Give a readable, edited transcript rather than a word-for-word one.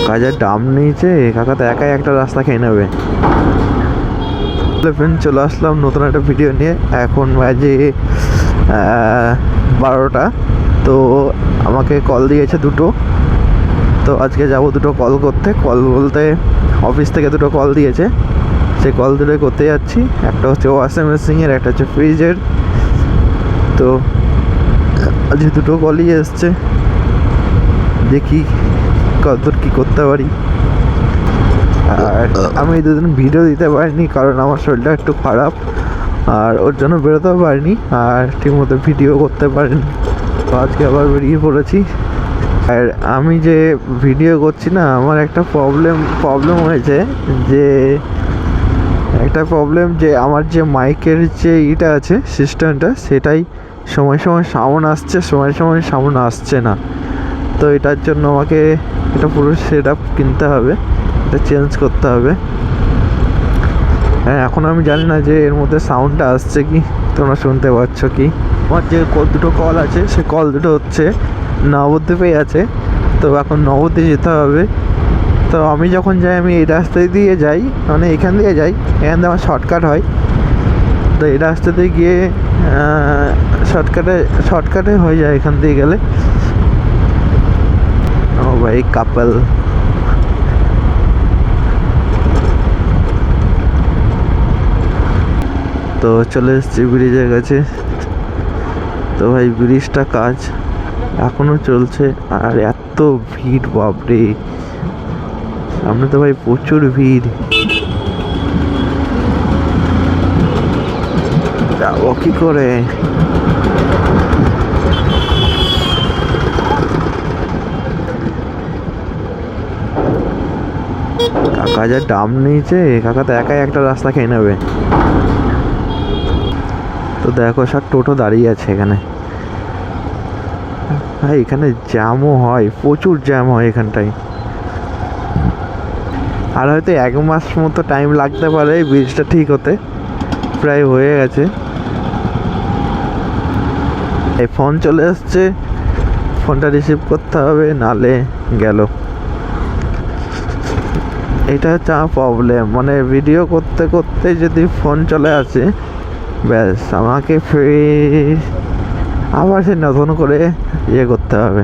কাকা যা দাম নিয়েছে, কাকা তো একাই একটা রাস্তা খেয়ে নেবে। ফ্রেন্ড, চলে আসলাম নতুন একটা ভিডিও নিয়ে। এখন বাজে 12টা। তো আমাকে কল দিয়েছে দুটো, তো আজকে যাব দুটো কল করতে। কল বলতে অফিস থেকে দুটো কল দিয়েছে, সেই কল দুটো করতে যাচ্ছি। একটা হচ্ছে ওয়াশিং মেশিনের, একটা হচ্ছে ফ্রিজের। তো আজকে দুটো কলই এসছে, দেখি কতদূর কী করতে পারি। আর আমি এই দুদিন ভিডিও দিতে পারিনি কারণ আমার শরীরটা একটু খারাপ, আর ওর জন্য বেরোতেও পারিনি, আর ঠিকমতো ভিডিও করতে পারিনি। তো আজকে আবার বেরিয়ে পড়েছি। আর আমি যে ভিডিও করছি না, আমার একটা প্রবলেম হয়েছে, যে আমার যে মাইকের যে ইটা আছে, সিস্টেমটা, সেটাই সময় সময় সাউন্ড আসছে, সময় সময় সাউন্ড আসছে না। তো এটার জন্য আমাকে এটা পুরো সেট আপ কিনতে হবে, এটা চেঞ্জ করতে হবে। হ্যাঁ, এখন আমি জানি না যে এর মধ্যে সাউন্ডটা আসছে কি, তোমরা শুনতে পাচ্ছ কি। আমার যে দুটো কল আছে, সে কল দুটো হচ্ছে নবদ্বীপে আছে। তো এখন নবদ্বীপে যেতে হবে। তো আমি যখন যাই, আমি এই রাস্তায় দিয়ে যাই, মানে এখান দিয়ে যাই, এখান দিয়ে আমার শর্টকাট হয়। তো এই রাস্তাতে গিয়ে শর্টকাটে হয়ে যায় এখান দিয়ে গেলে। ও ভাই, কাপল। তো চলে এসেছি ব্রিজের কাছে। তো ভাই, ব্রিজটা কাজ এখনো চলছে, আর এত ভিড়, বাপরে! সামনে তো ভাই প্রচুর ভিড়। যাবো কি করে? কাকা যা দাম নিয়েছে, কাকা তো একাই একটা রাস্তা খেয়ে নেবে। তো দেখো, সব টোটো দাঁড়িয়ে আছে এখানে। ভাই, এখানে জ্যামও হয়, প্রচুর জ্যাম হয় এখানটায়। আর হয়তো 1 মাস মতো টাইম লাগতে পারে এই ব্রিজটা ঠিক হতে। প্রায় হয়ে গেছে। এই ফোন চলে এসছে, ফোনটা রিসিভ করতে হবে, নালে গেল। এটা হচ্ছে আমার প্রবলেম, মানে ভিডিও করতে করতে যদি ফোন চলে আসে, ব্যাস আমাকে আবার সে নতুন করে করতে হবে।